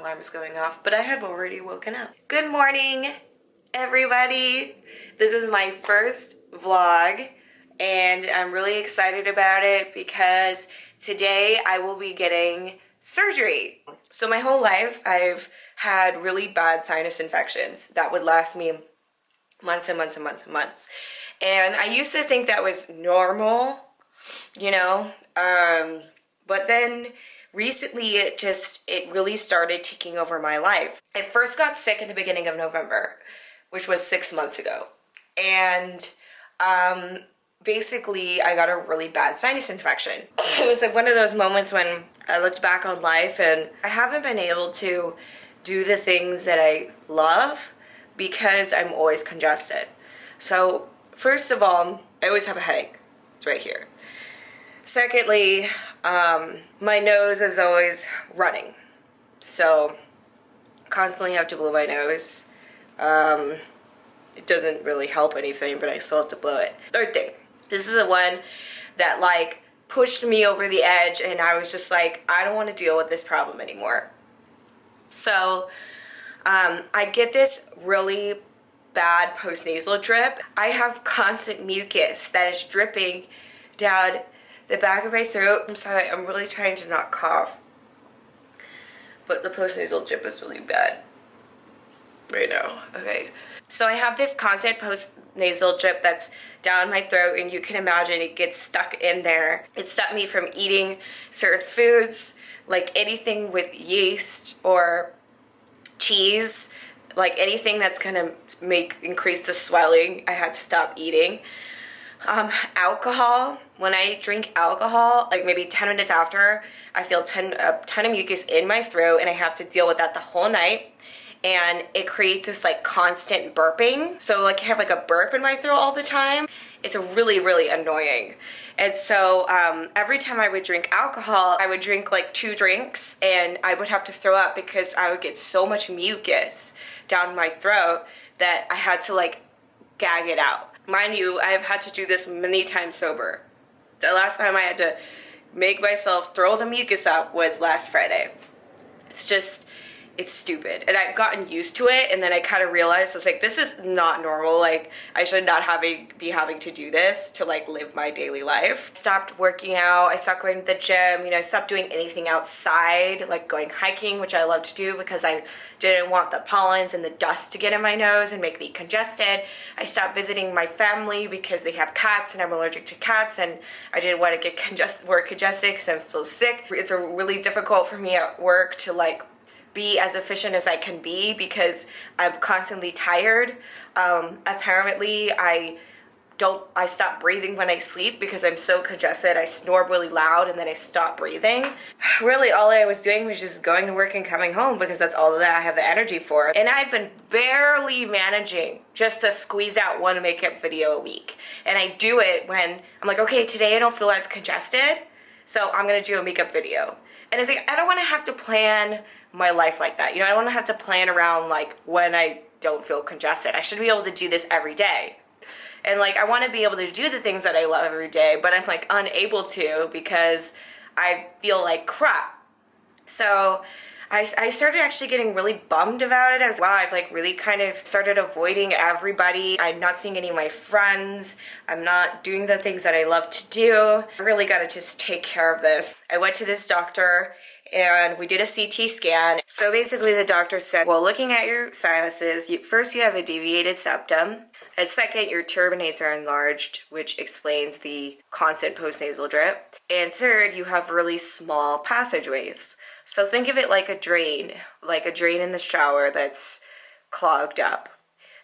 alarm is going off, but I have already woken up. Good morning, everybody. This is my first vlog, and I'm really excited about it because today I will be getting surgery. So my whole life, I've had really bad sinus infections that would last me months and months and months and months. And I used to think that was normal, you know, but then recently it really started taking over my life. I first got sick in the beginning of November, which was 6 months ago. And basically I got a really bad sinus infection. It was like one of those moments when I looked back on life and I haven't been able to do the things that I love because I'm always congested. So first of all, I always have a headache. It's right here. Secondly, my nose is always running. So constantly have to blow my nose. It doesn't really help anything, but I still have to blow it. Third thing, this is the one that like pushed me over the edge and I was just like, I don't want to deal with this problem anymore. So I get this really bad postnasal drip. I have constant mucus that is dripping down the back of my throat. I'm sorry, I'm really trying to not cough, but the postnasal drip is really bad right now. Okay, so I have this constant postnasal drip that's down my throat, and you can imagine it gets stuck in there. It stopped me from eating certain foods, like anything with yeast or cheese, like anything that's gonna increase the swelling, I had to stop eating. Alcohol, when I drink alcohol, like maybe 10 minutes after, I feel a ton of mucus in my throat and I have to deal with that the whole night. And it creates this like constant burping. So like I have like a burp in my throat all the time. It's really, really annoying. And so every time I would drink alcohol, I would drink like 2 drinks and I would have to throw up because I would get so much mucus down my throat that I had to like gag it out. Mind you, I've had to do this many times sober. The last time I had to make myself throw the mucus up was last Friday. It's stupid. And I've gotten used to it, and then I kind of realized, I was like, this is not normal. Like, I should not be having to do this to like live my daily life. Stopped working out, I stopped going to the gym, you know, I stopped doing anything outside, like going hiking, which I love to do because I didn't want the pollens and the dust to get in my nose and make me congested. I stopped visiting my family because they have cats and I'm allergic to cats, and I didn't want to get congested because I'm still sick. It's really difficult for me at work to like be as efficient as I can be because I'm constantly tired. Apparently I stop breathing when I sleep because I'm so congested. I snore really loud and then I stop breathing. Really all I was doing was just going to work and coming home because that's all that I have the energy for. And I've been barely managing just to squeeze out 1 makeup video a week. And I do it when I'm like, okay, today I don't feel as congested, so I'm gonna do a makeup video. And it's like, I don't wanna have to plan my life like that. You know, I don't want to have to plan around like when I don't feel congested. I should be able to do this every day. And like I want to be able to do the things that I love every day, but I'm like unable to because I feel like crap. So I started actually getting really bummed about it as well. I've like really kind of started avoiding everybody. I'm not seeing any of my friends. I'm not doing the things that I love to do. I really got to just take care of this. I went to this doctor and we did a CT scan. So basically the doctor said, well, looking at your sinuses, first you have a deviated septum, and second, your turbinates are enlarged, which explains the constant postnasal drip, and third, you have really small passageways. So think of it like a drain in the shower that's clogged up.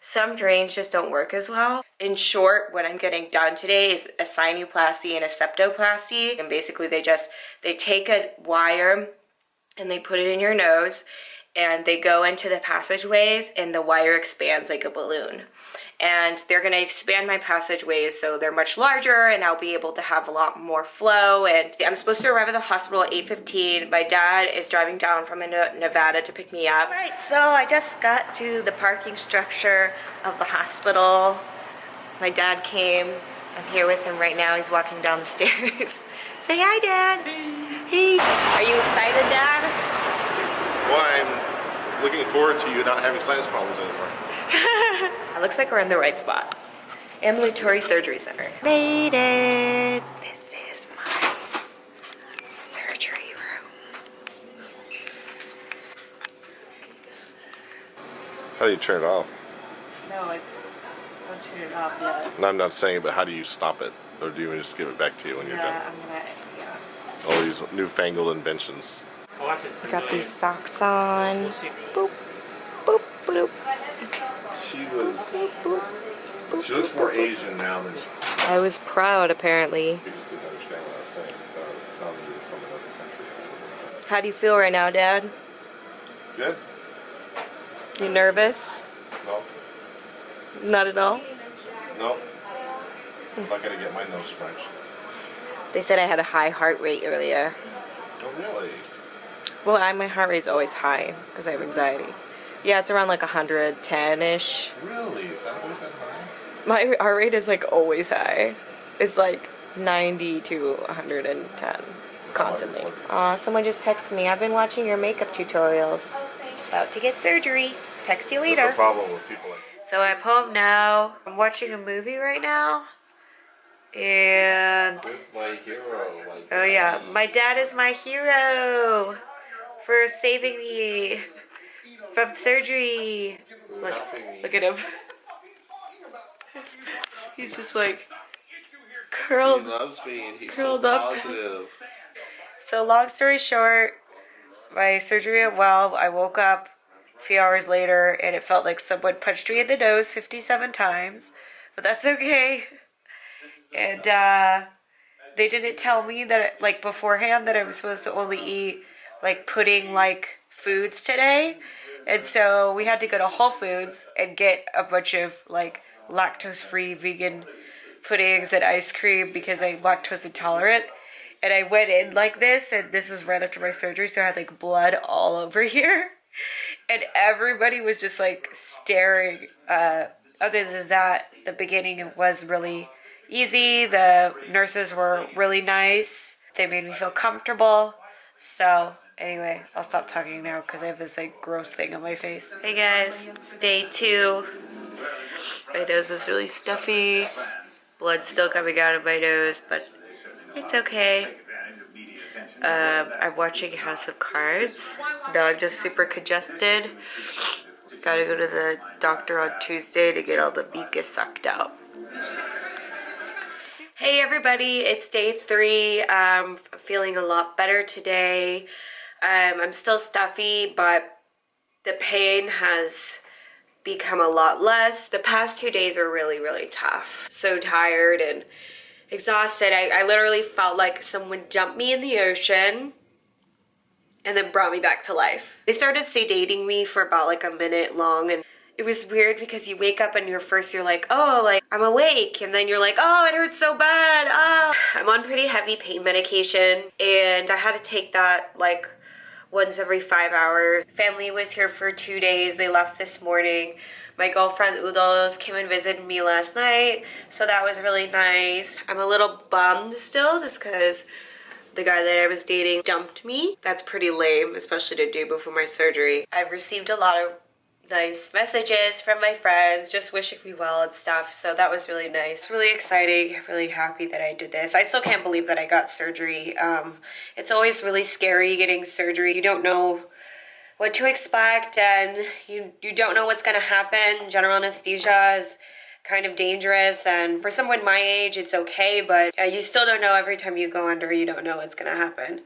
Some drains just don't work as well. In short, what I'm getting done today is a sinuplasty and a septoplasty. And basically they take a wire and they put it in your nose and they go into the passageways and the wire expands like a balloon. And they're gonna expand my passageways so they're much larger and I'll be able to have a lot more flow. And I'm supposed to arrive at the hospital at 8:15. My dad is driving down from Nevada to pick me up. All right, so I just got to the parking structure of the hospital. My dad came. I'm here with him right now. He's walking down the stairs. Say hi, Dad. Hey. Are you excited, Dad? Well, looking forward to you not having sinus problems anymore. It looks like we're in the right spot. Ambulatory Surgery Center. Made it! This is my surgery room. How do you turn it off? No, I don't turn it off yet. No, I'm not saying, but how do you stop it? Or do you just give it back to you when you're done? I'm gonna, yeah. All these newfangled inventions. Got these socks on. Boop, boop, boop. She looks more Asian now than I was proud, apparently. she just didn't understand what I was saying. I was telling you from another country. How do you feel right now, Dad? Good? You nervous? No. Not at all? No. I'm not gonna get my nose scrunched. They said I had a high heart rate earlier. Oh, really? Well, my heart rate's always high because I have anxiety. Yeah, it's around like 110-ish. Really? Is that always that high? My heart rate is like always high. It's like 90 to 110 constantly. Aw, someone just texted me. I've been watching your makeup tutorials. About to get surgery. Text you later. That's the problem with people like So I'm home now. I'm watching a movie right now. And with my hero. Like, oh yeah, my dad is my hero for saving me from surgery. Look at him. He's just like curled. He loves me and he's curled so up. positive. So long story short, my surgery went well. I woke up a few hours later and it felt like someone punched me in the nose 57 times. But that's okay. And they didn't tell me that, like, beforehand that I was supposed to only eat, like, pudding-like foods today. And so we had to go to Whole Foods and get a bunch of, like, lactose-free vegan puddings and ice cream because I'm lactose intolerant. And I went in like this, and this was right after my surgery, so I had, like, blood all over here. And everybody was just, like, staring. Other than that, the beginning was really easy. The nurses were really nice. They made me feel comfortable. So anyway, I'll stop talking now because I have this like gross thing on my face. Hey guys, it's day 2. My nose is really stuffy. Blood's still coming out of my nose, but it's okay. I'm watching House of Cards. Now I'm just super congested. Gotta go to the doctor on Tuesday to get all the mucus sucked out. Hey everybody, it's day 3. I'm feeling a lot better today. I'm still stuffy, but the pain has become a lot less. The past 2 days are really, really tough. So tired and exhausted. I literally felt like someone dumped me in the ocean and then brought me back to life. They started sedating me for about like a minute long, and it was weird because you wake up and you're like, oh, like I'm awake, and then you're like, oh, it hurts so bad. Oh. I'm on pretty heavy pain medication, and I had to take that like once every 5 hours. Family was here for 2 days. They left this morning. My girlfriend Udos came and visited me last night, so that was really nice. I'm a little bummed still just because the guy that I was dating dumped me. That's pretty lame, especially to do before my surgery. I've received a lot of nice messages from my friends just wishing me well and stuff, so that was really nice. Really exciting, really happy that I did this. I still can't believe that I got surgery. It's always really scary getting surgery. You don't know what to expect, and you don't know what's gonna happen. General anesthesia is kind of dangerous, and for someone my age it's okay, but you still don't know. Every time you go under, you don't know what's gonna happen.